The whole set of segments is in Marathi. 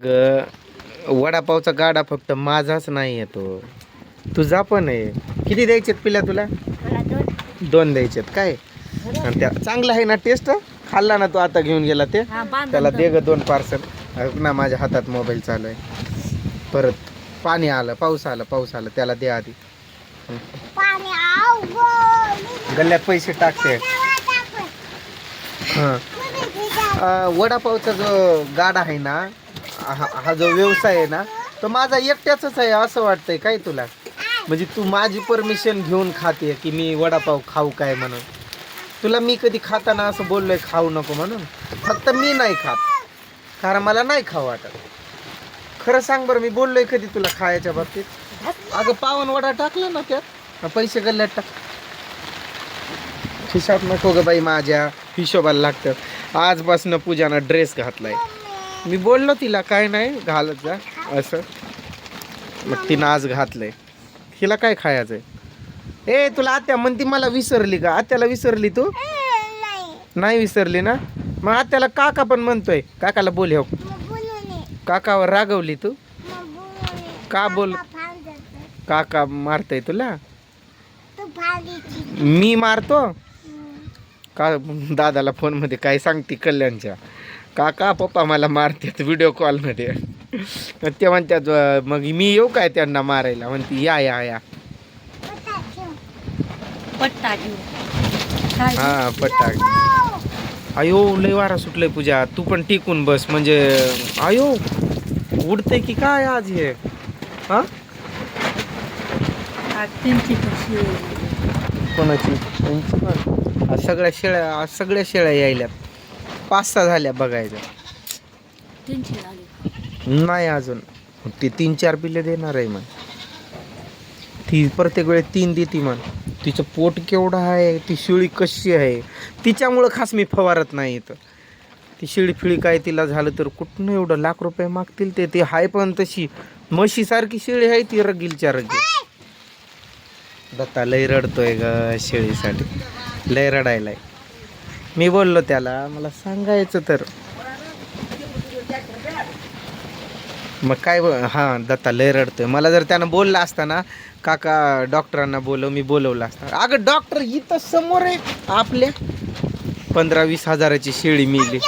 वडापावचा गाडा फक्त माझाच नाही येतो, तुझा पण आहे. किती द्यायचेत पिल्या तुला? दोन द्यायचेत काय? आणि त्या चांगला आहे ना टेस्ट? खाल्ला ना तू आता घेऊन गेला ते? त्याला दे ग 2 पार्सल ना. माझ्या हातात मोबाईल चालू आहे. परत पाणी आलं, पाऊस आलं त्याला दे आधी. गल्ल्यात पैसे टाकते. वडापावचा जो गाडा आहे ना, हा जो व्यवसाय आहे ना, तो माझा एकट्याच आहे असं वाटतंय काय तुला? म्हणजे तू माझी परमिशन घेऊन खाते की मी वडापाव खाऊ काय म्हणून? तुला मी कधी खाताना असं बोललोय खाऊ नको म्हणून? फक्त मी नाही खात कारण मला नाही खाऊ वाटत. खरं सांग बरं, मी बोललोय कधी तुला खायच्या बाबतीत? अगं पावन वडा टाकला ना त्यात, पैसे गल्ल्यात टाक. खिशात नको ग बाई, माझ्या हिशोबाला लागतं. आजपासून पूजानं ड्रेस घातलाय. मी बोललो तिला काय नाही घालत जा असं, मग तिनं आज घातलंय. तिला काय खायचंय? ए तुला आत्या म्हणती मला विसरली का? आत्याला विसरली तू? नाही विसरली ना? मग आत्याला काका पण म्हणतोय. काकाला बोल. हो काकावर रागवली तू का? बोल. काका मारतय तुला? मी मारतो का? दादाला फोन मध्ये काय सांगते कल्याणच्या? काका पप्पा मला मारतात व्हिडिओ कॉलमध्ये. ते म्हणतात मग मी येऊ काय त्यांना मारायला? म्हणते या या या. हा पट्टा. अयो लय वारा सुटलंय पूजा, तू पण टिकून बस. म्हणजे अयो उडते की काय आज हे? हा कोणाची? सगळ्या शेळ्या यायल्यात. 5-6 झाल्या बघायच्या. नाही अजून. ती 3-4 पिल्ले देणार आहे मग. ती प्रत्येक वेळेस 3 देते मग. तिचं पोट केवढं आहे, ती शिळी कशी आहे, तिच्यामुळं खास मी फवारत नाही इथं. ती शिळी फिळी काय तिला झालं तर कुठनं एवढं लाख रुपये मागतील ते. ती हाय पण तशी म्हशीसारखी शेळी आहे ती, रगीलच्या रगील. दत्ता लय रडतोय ग शेळीसाठी, लय रडायलाय. मी बोललो त्याला, मला सांगायचं तर मग काय. हां दत्ता लय रडतोय. मला जर त्यानं बोलला असता ना, काका डॉक्टरांना बोलव, मी बोलवलं असतं. अगं डॉक्टर इथं समोर आहे आपल्या. 15-20 हजाराची शेळी मिली.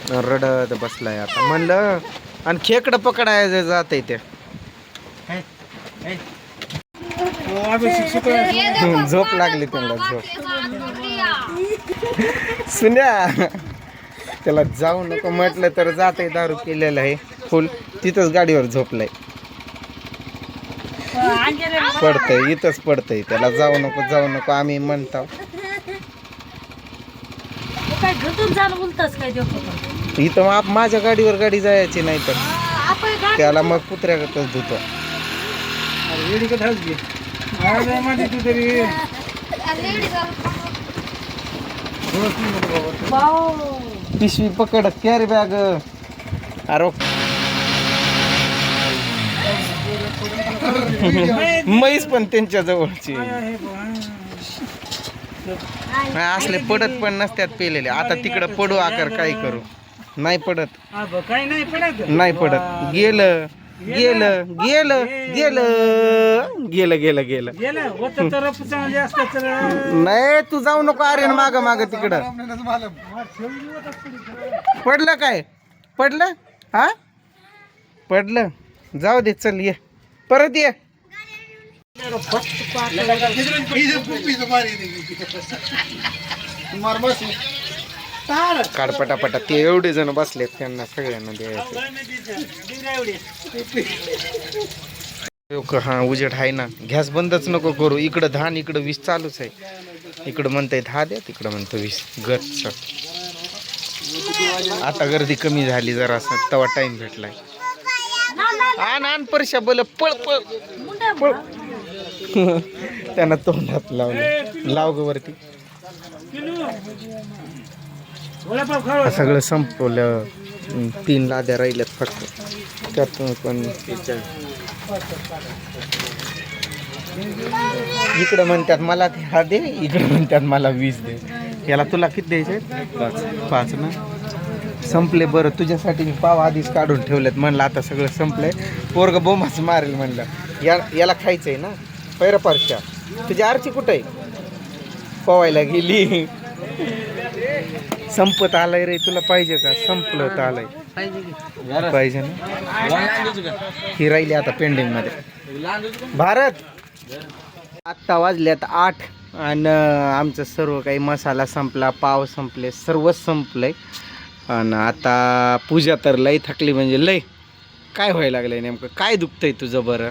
रडत बसलाय आता. म्हणलं आणि खेकडं पकडायचं जात आहे ते. झोप लागली त्यांना, झोप. सुन्या त्याला जाऊ नको म्हटलं तर जाते. दारू केलेलं आहे फुल, तिथंच गाडीवर झोपलंय. पडतंय इथंच पडतंय. त्याला जाऊ नको आम्ही म्हणतो. इथं माझ्या गाडीवर गाडी जायची नाही तर त्याला मग कुत्र्यागतच धुतो. पिशवी पकड, कॅरी बॅग. अरे म्हैस पण त्यांच्या जवळची असले पडत पण नसत्यात पेलेले. आता तिकडं पडू आकार काय करू? नाही पडत, नाही पडत. गेलं गेलं गेलं गेलं गेलं गेलं गेलं. नाही तू जाऊ नको. अरे माग माग तिकडं पडलं काय? पडलं? हा पडलं. जाऊ दे, चल ये परत ये. काढ पटापटा. ते एवढे जण बसलेत त्यांना सगळ्यांना द्यायचं. हा उजेड आहे ना. गॅस बंदच नको करू. इकडं 10 इकडं 20 चालूच आहे. इकडं म्हणताय 10 द्या, तिकडं म्हणतो 20. गच आता गर्दी कमी झाली जरा. तवा टाइम भेटलाय. आण परशा बोल. पळ पळ पळ. त्यांना तोंडात लावलं. लाव ग वरती. सगळं संपवलं. 3 लाद्या राहिल्यात फक्त. त्यातून पण इकडं म्हणतात मला 10 दे, इकडं म्हणतात मला 20 दे. याला तुला किती द्यायचे? 5 ना. संपले. बरं तुझ्यासाठी मी पाव आधीच काढून ठेवलेत. म्हणलं आता सगळं संपलंय. पोरग बोंबाच मारेल म्हणलं. याला खायचंय ना पैरा पारशा. तुझी आरची कुठं आहे? पवायला गेली. संपत आलंय रे. तुला पाहिजे का? संपलं तर आलंय. पाहिजे ना. ही राहिली आता पेंडिंग मध्ये. भारत आत्ता वाजल्यात 8 आणि आमचं सर्व काही मसाला संपला, पाव संपले, सर्वच संपलंय. आणि आता पूजा तर लय थकली म्हणजे लय. काय व्हायला लागलंय नेमकं? काय दुखतंय तुझं? बरं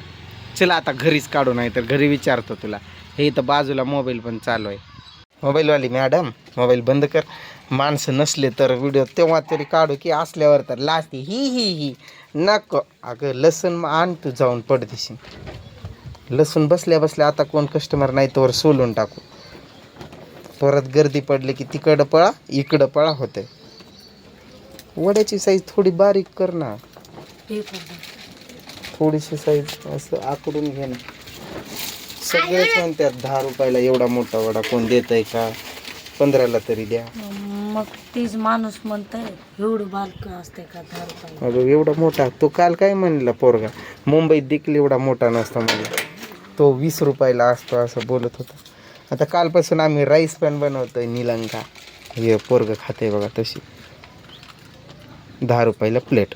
चला आता घरीच काढू, नाही तर घरी विचारतो तुला. हे इथं बाजूला मोबाईल पण चालू आहे. मोबाईलवाली मॅडम मोबाईल बंद कर. माणसं नसले तर व्हिडिओ तेव्हा तरी काढू, की असल्यावर तर लाजते. ही नको. अगं लसूण आण तू जाऊन पडदेशी. लसूण बसल्या बसल्या आता कोण कस्टमर नाही तोवर सोलून टाकू. परत गर्दी पडली की तिकडं पळा इकडं पळा होते. वड्याची साईज थोडी बारीक कर ना. थोडीशी साईज असं आकडून घे ना. सगळेच म्हणतात 10 रुपयाला एवढा मोठा वडा कोण देत आहे का? 15ला तरी द्या. मग तीच माणूस म्हणताय एवढं बालक असते का 10 रुपयाला? अगं एवढा मोठा. तो काल काय म्हणला पोरगा, मुंबईत देखील एवढा मोठा नसतो म्हणजे तो 20 रुपयाला असतो असं बोलत होता. आता कालपासून आम्ही राईस पण बनवतोय निलंगा. हे पोरग खाते बघा तशी. 10 रुपयाला प्लेट.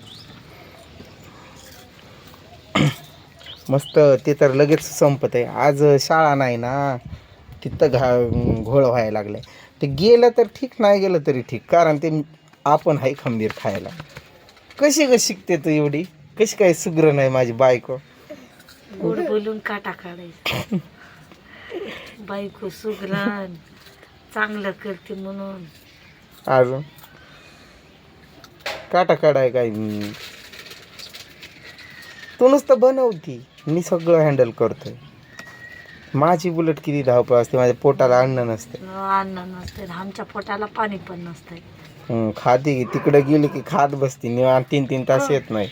मस्त. ते तर लगेच संपत आहे. आज शाळा नाही ना, तिथं घोळ व्हायला लागलाय. ते गेलं तर ठीक, नाही गेलं तरी ठीक, कारण ते आपण आहे खंबीर खायला. कशी ग शिकते तू एवढी? कशी काय सुग्र नाही माझी बायको? गोड बोलून काटा काढायचं. बायको सुगरण चांगलं करते म्हणून. अजून काटा काढाय काय? तू नुसतं बनवती, मी सगळं हँडल करतोय. माझी बुलेट किती धावपळ असते. माझ्या पोटाला अन्न नसते. अन्न नसते, आमच्या पोटाला पाणी पण नसतंय. खाती तिकडे गेली की खात बसती. 3 तास येत नाही.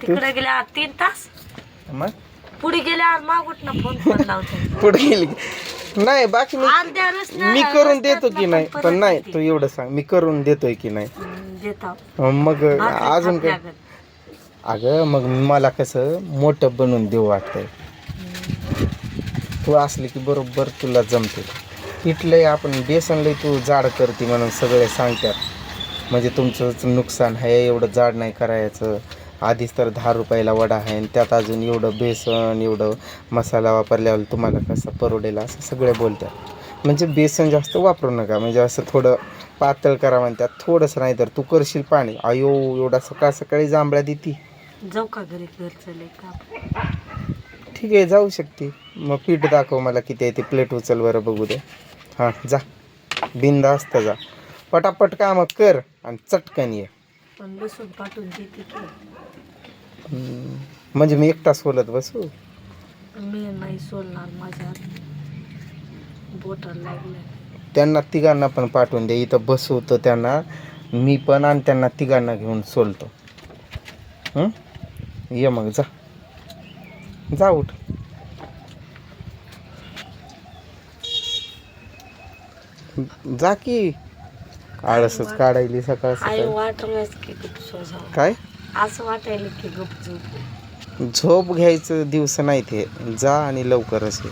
तिकडे गेल्या 3 तास, मग पुढे गेल्यावर मागून फोन पण लावते. पुढे गेली नाही. बाकी मी करून देतो की नाही, पण नाही तू एवढं सांग, मी करून देतोय की नाही? देता. मग अजून काय? अगं मग मला कसं मोठं बनवून देऊ वाटतंय. तू असली की बरोबर तुला जमते. पिठलंय आपण बेसनलंय तू जाड करते म्हणून सगळे सांगतात. म्हणजे तुमचं नुकसान आहे, एवढं जाड नाही करायचं. आधीच तर 10 रुपयाला वडा आहे आणि त्यात अजून एवढं बेसन एवढं मसाला वापरल्यावर तुम्हाला कसं परवडेल असं सगळे बोलतात. म्हणजे बेसन जास्त वापरू नका, म्हणजे असं थोडं पातळ करा म्हणतात. थोडंसं नाही तर तू करशील पाणी. अयो एवढा सकाळ सकाळी जांभळ्या देती. जाऊ का घरी? घर चालेल का? ठीक आहे जाऊ शकते. मग पीठ दाखव मला किती आहे ते. प्लेट उचल बरं बघू दे. हां जा बिनधास्त जा. पटापट कामं कर आणि चटकन ये. पण लसूण पाठवून देते की? म्हणजे मी एकटा सोलत बसू? मी नाही सोलणार, माझ्या बोटाला लागलं. त्यांना तिघांना पण पाठवून दे. इथं बसवतो त्यांना मी पण आणि त्यांना तिघांना घेऊन सोलतो. ये मग जा जा उठ. जा की. आळसच काढायली सकाळ आई सकाळ. वाटलंच की गपचूप जाऊ. काय असं वाटायला की गपचूप झोप घ्यायचं दिवस नाही ते. जा आणि लवकरच ये.